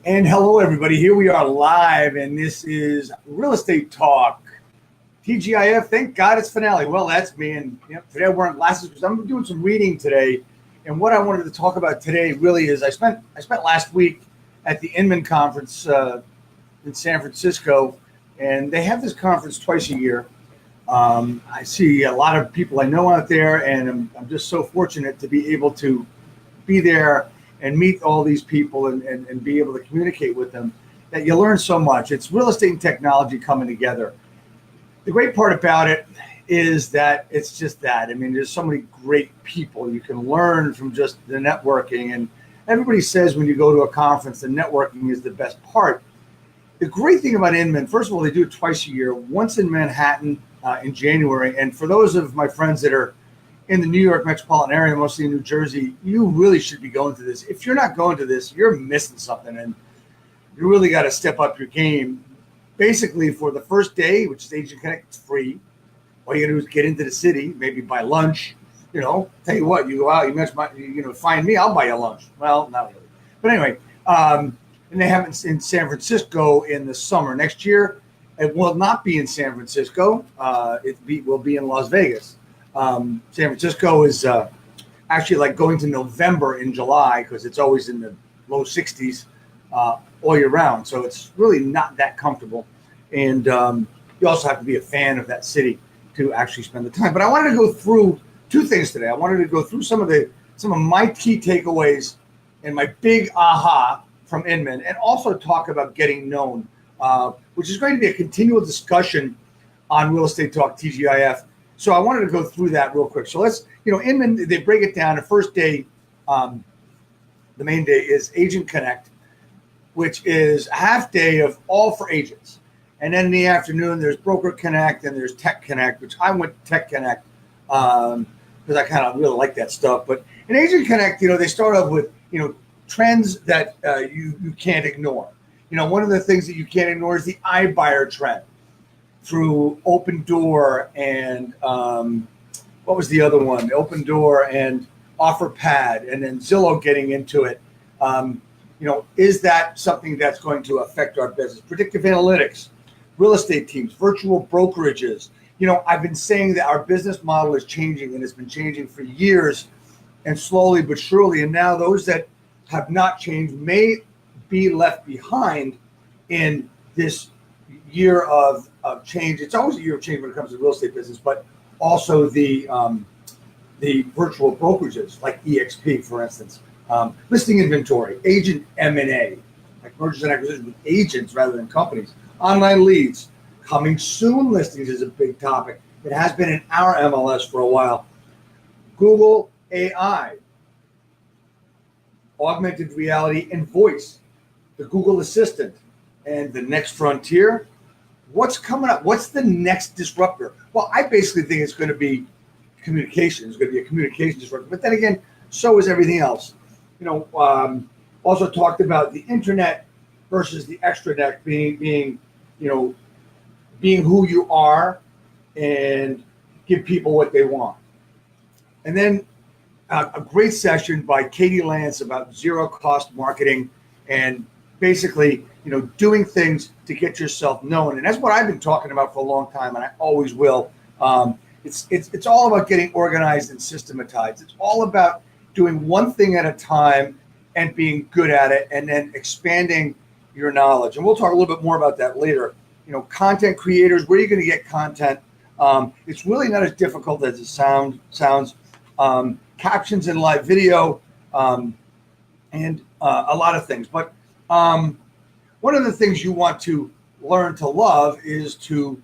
And hello, everybody. Here we are live, and this is Real Estate Talk. TGIF, thank God it's Fanale. Well, that's me. And today I'm wearing glasses because I'm doing some reading today. And what I wanted to talk about today really is I spent last week at the Inman Conference in San Francisco, and they have this conference twice a year. I see a lot of people I know out there, and I'm just so fortunate to be able to be there and meet all these people and be able to communicate with them, that you learn so much. It's real estate and technology coming together. The great part about it is that it's just that. I mean, there's so many great people. You can learn from just the networking. And everybody says when you go to a conference, the networking is the best part. The great thing about Inman, first of all, they do it twice a year, once in Manhattan in January. And for those of my friends that are in the New York metropolitan area, mostly in New Jersey, you really should be going to this. If you're not going to this, you're missing something, and you really got to step up your game. Basically, for the first day, which is Agent Connect, it's free. All you got to do is get into the city, maybe buy lunch. Tell you what, you go out, find me, I'll buy you lunch. Well, not really. But anyway, and they have it in San Francisco in the summer. Next year, it will not be in San Francisco. Will be in Las Vegas. San Francisco is actually like going to November in July because it's always in the low 60s all year round. So it's really not that comfortable. And you also have to be a fan of that city to actually spend the time. But I wanted to go through two things today. I wanted to go through some of my key takeaways and my big aha from Inman, and also talk about getting known, which is going to be a continual discussion on Real Estate Talk TGIF. So I wanted to go through that real quick. So let's, Inman, they break it down. The first day, the main day is Agent Connect, which is a half day of all for agents. And then in the afternoon, there's Broker Connect and there's Tech Connect, which I went to Tech Connect because I kind of really like that stuff. But in Agent Connect, they start off with, trends that you can't ignore. One of the things that you can't ignore is the iBuyer trend. Through Open Door and what was the other one? Open Door and OfferPad, and then Zillow getting into it. Is that something that's going to affect our business? Predictive analytics, real estate teams, virtual brokerages. I've been saying that our business model is changing, and it's been changing for years, and slowly but surely. And now those that have not changed may be left behind in this year of change. It's always a year of change when it comes to the real estate business, but also the virtual brokerages like EXP, for instance, listing inventory, agent M&A, like mergers and acquisitions with agents rather than companies, online leads, coming soon listings is a big topic. It has been in our MLS for a while. Google AI, augmented reality, and voice, the Google Assistant, and the next frontier. What's coming up? What's the next disruptor? Well, I basically think it's going to be communication. It's going to be a communication disruptor. But then again, so is everything else. Also talked about the internet versus the extranet being who you are and give people what they want. And then a great session by Katie Lance about zero cost marketing and basically, doing things to get yourself known. And that's what I've been talking about for a long time, and I always will. It's all about getting organized and systematized. It's all about doing one thing at a time and being good at it, and then expanding your knowledge. And we'll talk a little bit more about that later. Content creators, where are you going to get content? It's really not as difficult as it sounds. Captions and live video, and a lot of things. But one of the things you want to learn to love is to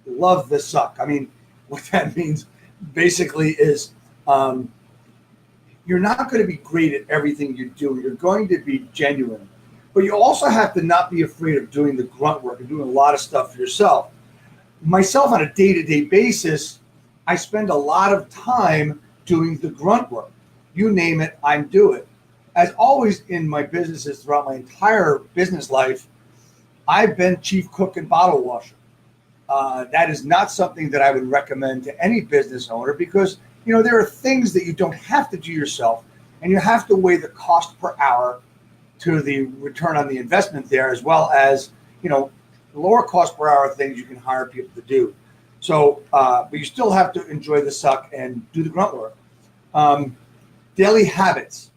love the suck. I mean, what that means basically is you're not going to be great at everything you do. You're going to be genuine. But you also have to not be afraid of doing the grunt work and doing a lot of stuff for yourself. Myself, on a day-to-day basis, I spend a lot of time doing the grunt work. You name it, I'm doing it. As always in my businesses throughout my entire business life, I've been chief cook and bottle washer. That is not something that I would recommend to any business owner because, there are things that you don't have to do yourself, and you have to weigh the cost per hour to the return on the investment there, as well as, lower cost per hour things you can hire people to do. So, but you still have to enjoy the suck and do the grunt work. Daily habits.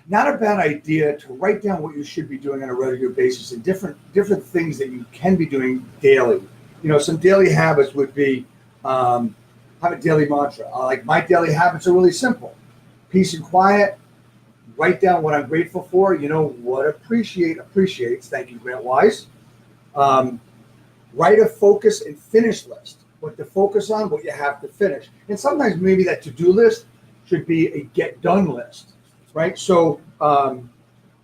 Not a bad idea to write down what you should be doing on a regular basis and different things that you can be doing daily. Some daily habits would be have a daily mantra. Like my daily habits are really simple: peace and quiet. Write down what I'm grateful for. What appreciates. Thank you, Grant Wise. Write a focus and finish list. What to focus on, what you have to finish. And sometimes maybe that to-do list should be a get done list, right? So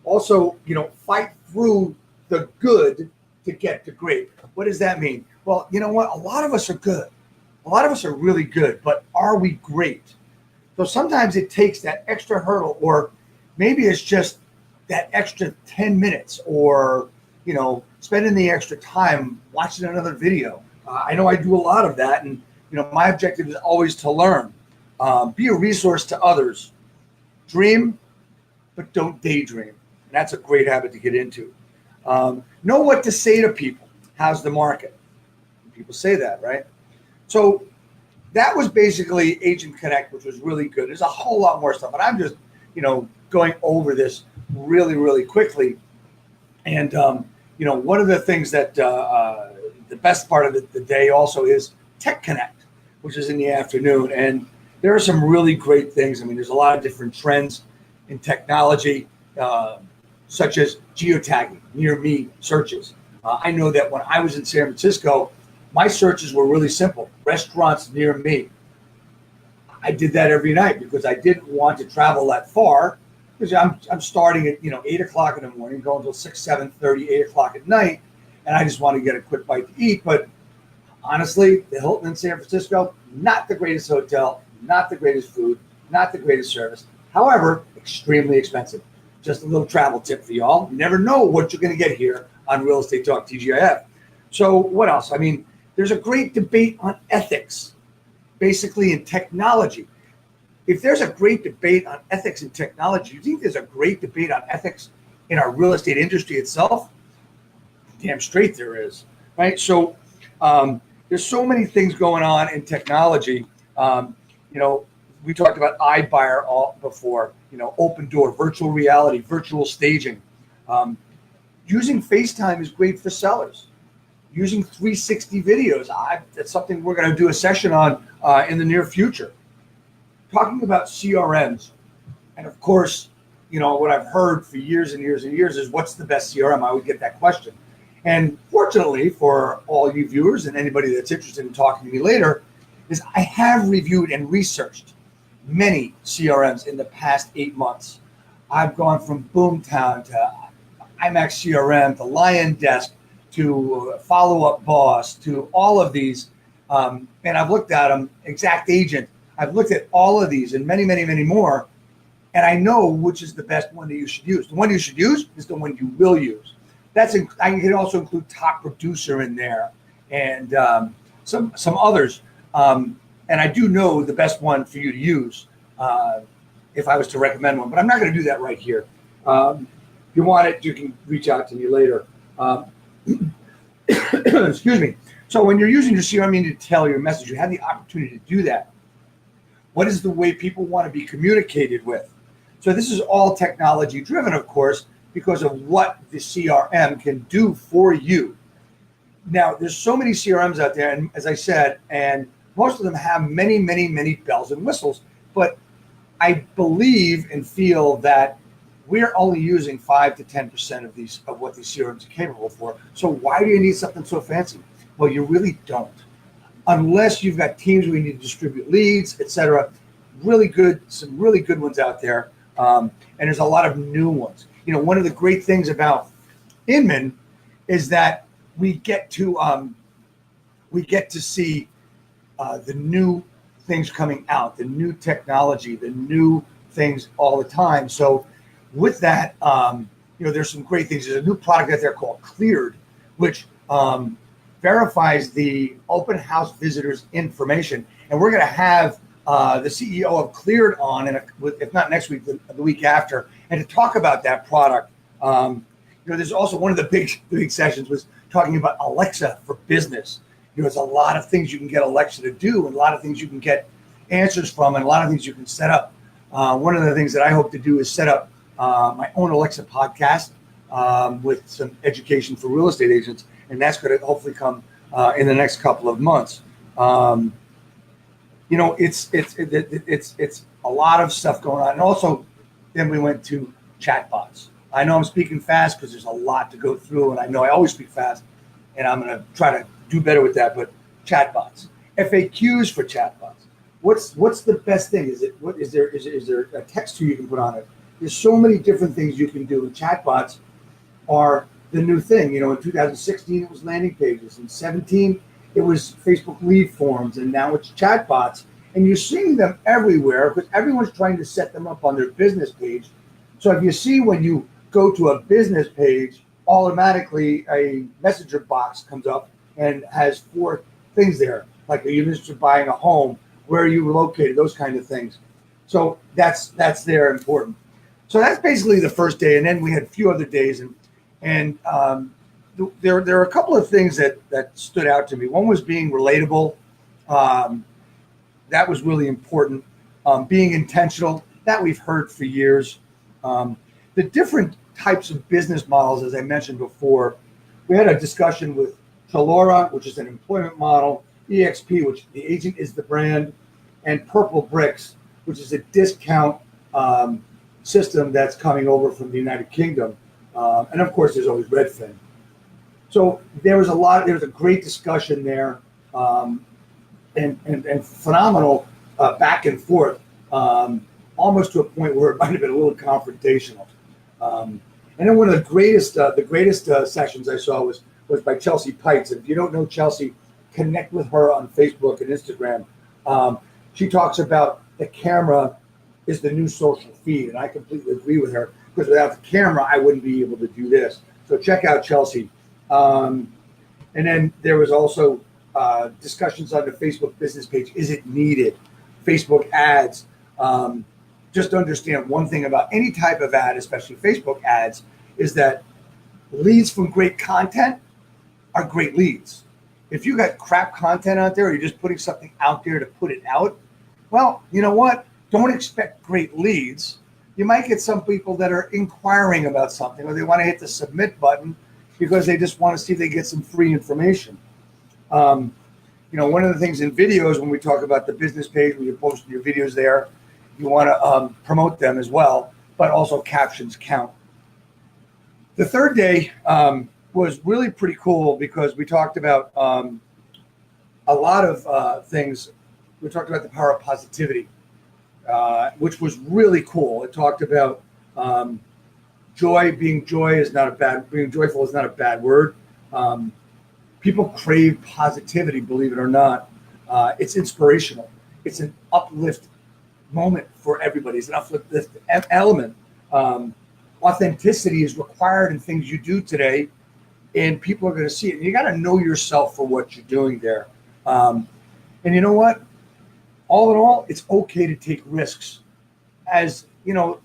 also, fight through the good to get to great. What does that mean? Well, you know what? A lot of us are good. A lot of us are really good, but are we great? So sometimes it takes that extra hurdle, or maybe it's just that extra 10 minutes, or, spending the extra time watching another video. I know I do a lot of that. And, my objective is always to learn, be a resource to others, dream, but don't daydream. And that's a great habit to get into. Know what to say to people. How's the market? People say that, right? So that was basically Agent Connect, which was really good. There's a whole lot more stuff, but I'm just, going over this really, really quickly. And, one of the things that the best part of the day also is Tech Connect, which is in the afternoon. And there are some really great things. I mean, there's a lot of different trends in technology, such as geotagging, near me searches. I know that when I was in San Francisco, my searches were really simple: restaurants near me. I did that every night because I didn't want to travel that far, because I'm starting at 8 o'clock in the morning, going until 6, 7:30, 8 o'clock at night, and I just want to get a quick bite to eat. But honestly, the Hilton in San Francisco, not the greatest hotel, not the greatest food, not the greatest service. However, extremely expensive. Just a little travel tip for y'all. You never know what you're going to get here on Real Estate Talk TGIF. So what else? I mean, there's a great debate on ethics, basically in technology. If there's a great debate on ethics in technology, you think there's a great debate on ethics in our real estate industry itself? Damn straight there is, right? So there's so many things going on in technology. We talked about iBuyer before, open door, virtual reality, virtual staging. Using FaceTime is great for sellers. Using 360 videos, that's something we're going to do a session on in the near future. Talking about CRMs, and of course, what I've heard for years and years and years is, what's the best CRM? I would get that question. And fortunately for all you viewers and anybody that's interested in talking to me later, is I have reviewed and researched many CRMs in the past 8 months. I've gone from Boomtown to IMAX CRM to Lion Desk to Follow Up Boss to all of these. And I've looked at them, Exact Agent. I've looked at all of these and many, many, many more. And I know which is the best one that you should use. The one you should use is the one you will use. I can also include Top Producer in there and some others. And I do know the best one for you to use if I was to recommend one, but I'm not going to do that right here. If you want it, you can reach out to me later. Excuse me. So when you're using your CRM, you need to tell your message. You have the opportunity to do that. What is the way people want to be communicated with? So this is all technology driven, of course, because of what the CRM can do for you. Now, there's so many CRMs out there, and as I said, and most of them have many, many, many bells and whistles, but I believe and feel that we're only using 5 to 10% of what these CRMs are capable for. So why do you need something so fancy? Well, you really don't, unless you've got teams where you need to distribute leads, etc. Some really good ones out there, and there's a lot of new ones. One of the great things about Inman is that we get to see the new things coming out, the new technology, the new things all the time. So with that, there's some great things. There's a new product out there called Cleared, which verifies the open house visitors' information. And we're going to have the CEO of Cleared on, if not next week, the week after. and to talk about that product. There's also one of the big sessions was talking about Alexa for business. There's a lot of things you can get Alexa to do, and a lot of things you can get answers from, and a lot of things you can set up. One of the things that I hope to do is set up my own Alexa podcast with some education for real estate agents, and that's going to hopefully come in the next couple of months. It's a lot of stuff going on, and also then we went to chatbots. I know I'm speaking fast because there's a lot to go through, and I know I always speak fast, and I'm going to try to do better with that. But chatbots, FAQs for chatbots. What's the best thing? Is there a text tool you can put on it? There's so many different things you can do. And chatbots are the new thing. In 2016 it was landing pages. In 17 it was Facebook lead forms, and now it's chatbots. And you're seeing them everywhere because everyone's trying to set them up on their business page. So if you see when you go to a business page, automatically a messenger box comes up and has 4 things there, like are you interested in buying a home, where are you located, those kind of things. So that's there important. So that's basically the first day, and then we had a few other days, and there are a couple of things that stood out to me. One was being relatable. That was really important. Being intentional, that we've heard for years. The different types of business models, as I mentioned before, we had a discussion with Talora, which is an employment model, EXP, which the agent is the brand, and Purple Bricks, which is a discount system that's coming over from the United Kingdom. And of course, there's always Redfin. So there was a great discussion there, and phenomenal back and forth, almost to a point where it might have been a little confrontational. And then one of the greatest sessions I saw was by Chelsea Pites. And if you don't know Chelsea, connect with her on Facebook and Instagram. She talks about the camera is the new social feed, and I completely agree with her, because without the camera, I wouldn't be able to do this. So check out Chelsea. And then there was also discussions on the Facebook business page. Is it needed? Facebook ads. Just understand one thing about any type of ad, especially Facebook ads, is that leads from great content are great leads. If you got crap content out there, or you're just putting something out there to put it out, well, you know what? Don't expect great leads. You might get some people that are inquiring about something, or they want to hit the submit button because they just want to see if they get some free information. One of the things in videos, when we talk about the business page, when you're posting your videos there, you want to promote them as well, but also captions count. The third day was really pretty cool because we talked about a lot of things. We talked about the power of positivity, which was really cool. It talked about joy. Being joyful is not a bad word. People crave positivity, believe it or not. It's inspirational. It's an uplift moment for everybody. It's an uplift element. Authenticity is required in things you do today, and people are going to see it. And you got to know yourself for what you're doing there. And you know what? All in all, it's okay to take risks. As you know,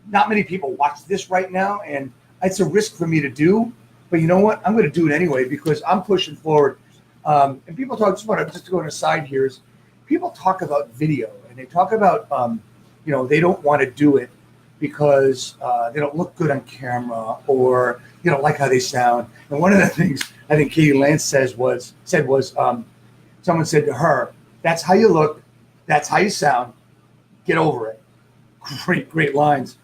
not many people watch this right now, and it's a risk for me to do. But you know what? I'm going to do it anyway because I'm pushing forward. And people talk, just to go on a side here, is people talk about video, and they talk about, they don't want to do it because they don't look good on camera, or they don't like how they sound. And one of the things I think Katie Lance said was someone said to her, "That's how you look, that's how you sound, get over it." Great lines.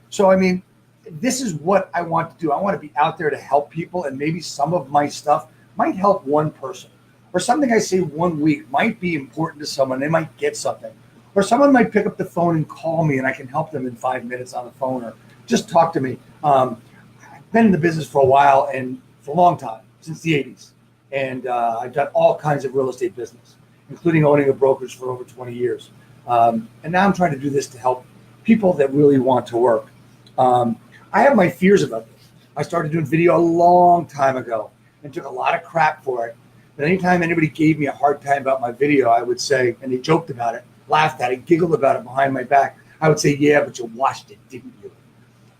So, I mean, this is what I want to do. I want to be out there to help people, and maybe some of my stuff might help one person, or something I say one week might be important to someone. They might get something, or someone might pick up the phone and call me, and I can help them in 5 minutes on the phone, or just talk to me. I've been in the business for a while, and for a long time, since the 80s. And I've done all kinds of real estate business, including owning a brokerage for over 20 years. And now I'm trying to do this to help people that really want to work. I have my fears about this. I started doing video a long time ago and took a lot of crap for it. But anytime anybody gave me a hard time about my video, I would say, and they joked about it, laughed at it, giggled about it behind my back, I would say, yeah, but you watched it, didn't you?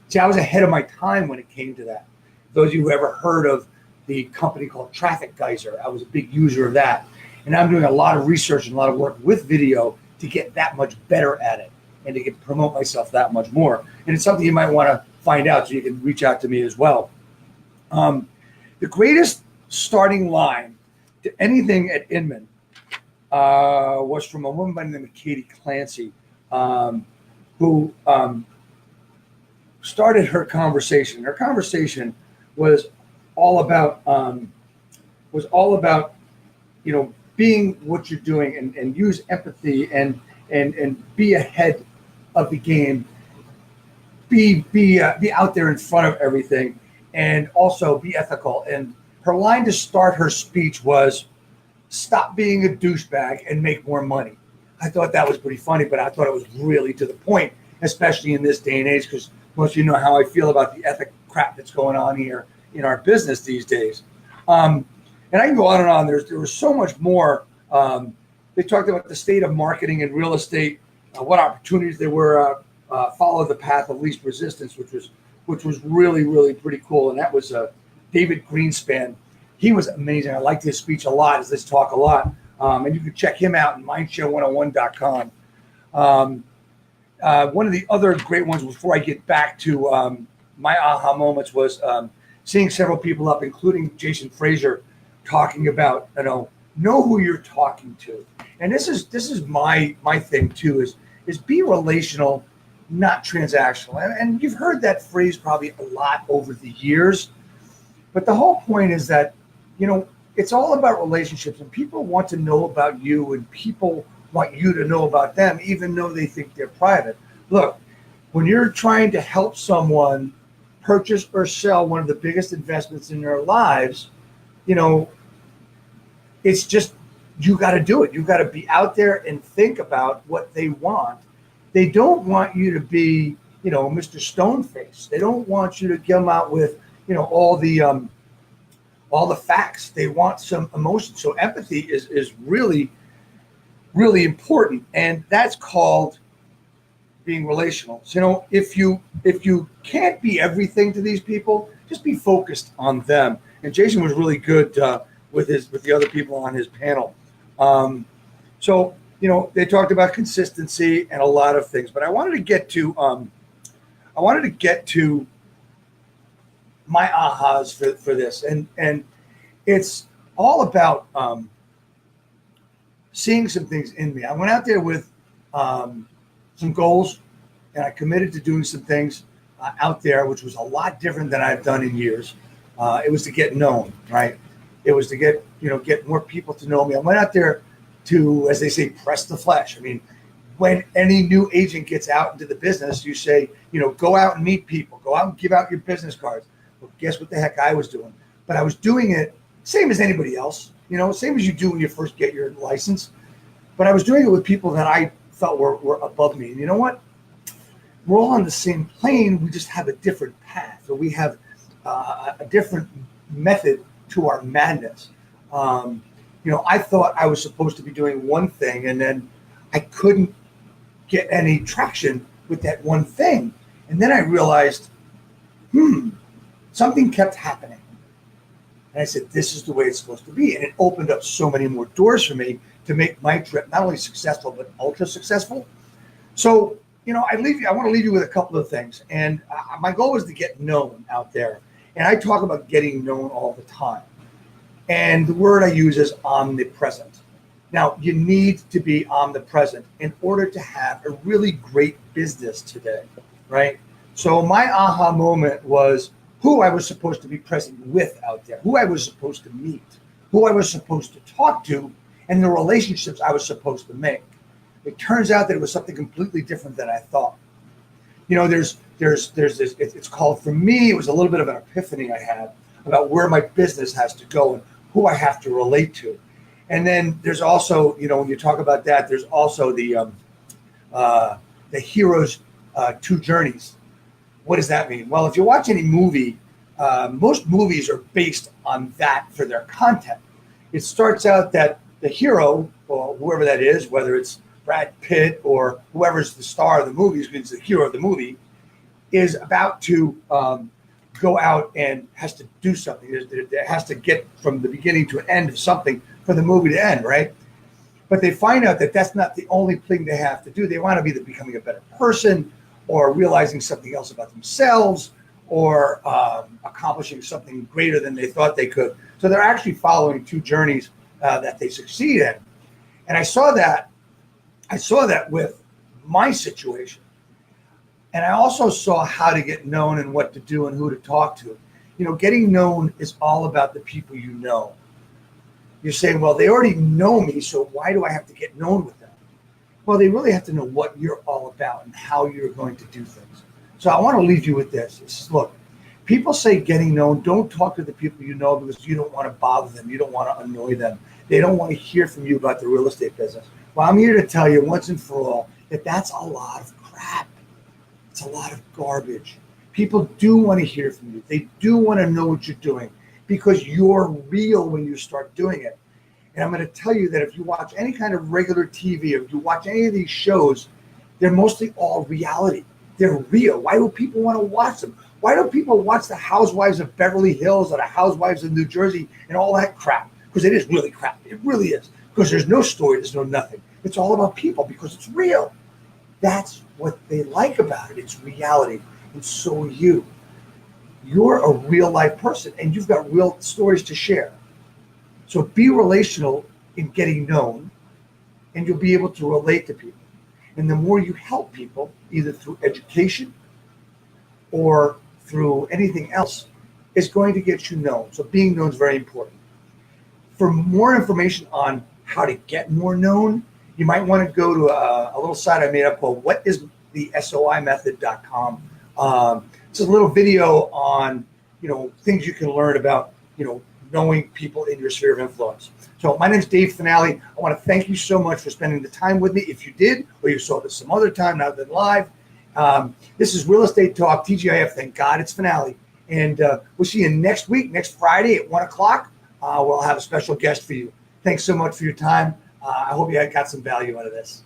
See, I was ahead of my time when it came to that. Those of you who ever heard of the company called Traffic Geyser, I was a big user of that. And I'm doing a lot of research and a lot of work with video to get that much better at it and to promote myself that much more. And it's something you might want to find out, so you can reach out to me as well. The greatest starting line to anything at Inman was from a woman by the name of Katie Clancy, who started her conversation. Her conversation was all about being what you're doing and use empathy and be ahead of the game, be out there in front of everything, and also be ethical. And her line to start her speech was, "Stop being a douchebag and make more money." I thought that was pretty funny, but I thought it was really to the point, especially in this day and age, because most of you know how I feel about the ethic crap that's going on here in our business these days. And I can go on and on. There was so much more. They talked about the state of marketing and real estate, what opportunities there were, follow the path of least resistance, which was really, really pretty cool. And that was David Greenspan. He was amazing. I liked his speech a lot, his talk a lot. And you can check him out at mindshare101.com. One of the other great ones before I get back to my aha moments was seeing several people up, including Jason Frazier, talking about, know who you're talking to. And this is my thing too, is be relational, not transactional. And you've heard that phrase probably a lot over the years. But the whole point is that, it's all about relationships, and people want to know about you, and people want you to know about them, even though they think they're private. Look, when you're trying to help someone purchase or sell one of the biggest investments in their lives, it's just, you got to do it. You got to be out there and think about what they want. They don't want you to be, Mr. Stoneface. They don't want you to come out with, all the facts. They want some emotion. So empathy is really, really important, and that's called being relational. So if you can't be everything to these people, just be focused on them. And Jason was really good with the other people on his panel. So they talked about consistency and a lot of things, but I wanted to get to my ahas for this, and it's all about seeing some things in me. I went out there with some goals, and I committed to doing some things out there, which was a lot different than I've done in years. It was to get known, right? It was to get more people to know me. I went out there to, as they say, press the flesh. I mean, when any new agent gets out into the business, you say, go out and meet people, go out and give out your business cards. Well, guess what the heck I was doing? But I was doing it same as anybody else, same as you do when you first get your license. But I was doing it with people that I felt were above me. And you know what? We're all on the same plane. We just have a different path, or we have a different method to our madness. I thought I was supposed to be doing one thing, and then I couldn't get any traction with that one thing. And then I realized, something kept happening. And I said, this is the way it's supposed to be. And it opened up so many more doors for me to make my trip not only successful, but ultra successful. So, I want to leave you with a couple of things. And my goal is to get known out there. And I talk about getting known all the time. And the word I use is omnipresent. Now, you need to be omnipresent in order to have a really great business today, right? So my aha moment was who I was supposed to be present with out there, who I was supposed to meet, who I was supposed to talk to, and the relationships I was supposed to make. It turns out that it was something completely different than I thought. There's this, it's called, for me, it was a little bit of an epiphany I had about where my business has to go and who I have to relate to. And then there's also, when you talk about that, there's also the hero's two journeys. What does that mean? Well, if you watch any movie, most movies are based on that for their content. It starts out that the hero, or whoever that is, whether it's Brad Pitt or whoever's the star of the movie, who's the hero of the movie, is about to go out and has to do something. It has to get from the beginning to an end of something for the movie to end, right? But they find out that that's not the only thing they have to do. They want to be becoming a better person, or realizing something else about themselves, or accomplishing something greater than they thought they could. So they're actually following two journeys that they succeed in. And I saw that with my situation. And I also saw how to get known and what to do and who to talk to. You know, getting known is all about the people you know. You're saying, well, they already know me, so why do I have to get known with them? Well, they really have to know what you're all about and how you're going to do things. So I want to leave you with this. Look, people say getting known, don't talk to the people you know because you don't want to bother them. You don't want to annoy them. They don't want to hear from you about the real estate business. Well, I'm here to tell you once and for all that that's a lot of crap. It's a lot of garbage. People do want to hear from you. They do want to know what you're doing because you're real when you start doing it. And I'm going to tell you that if you watch any kind of regular TV, or if you watch any of these shows, they're mostly all reality. They're real. Why do people want to watch them? Why do people watch the Housewives of Beverly Hills or the Housewives of New Jersey and all that crap? Because it is really crap. It really is. Because there's no story. There's no nothing. It's all about people because it's real. That's what they like about it. It's reality. And so are you. You're a real life person and you've got real stories to share. So be relational in getting known and you'll be able to relate to people. And the more you help people, either through education or through anything else, it's going to get you known. So being known is very important. For more information on how to get more known, you might want to go to a little site I made up called whatisthesoimethod.com. It's a little video on, things you can learn about, knowing people in your sphere of influence. So my name is Dave Fanale. I want to thank you so much for spending the time with me. If you did, or you saw this some other time, not than live, this is Real Estate Talk, TGIF. Thank God it's Fanale. And we'll see you next week, next Friday at 1 o'clock. We'll have a special guest for you. Thanks so much for your time. I hope you got some value out of this.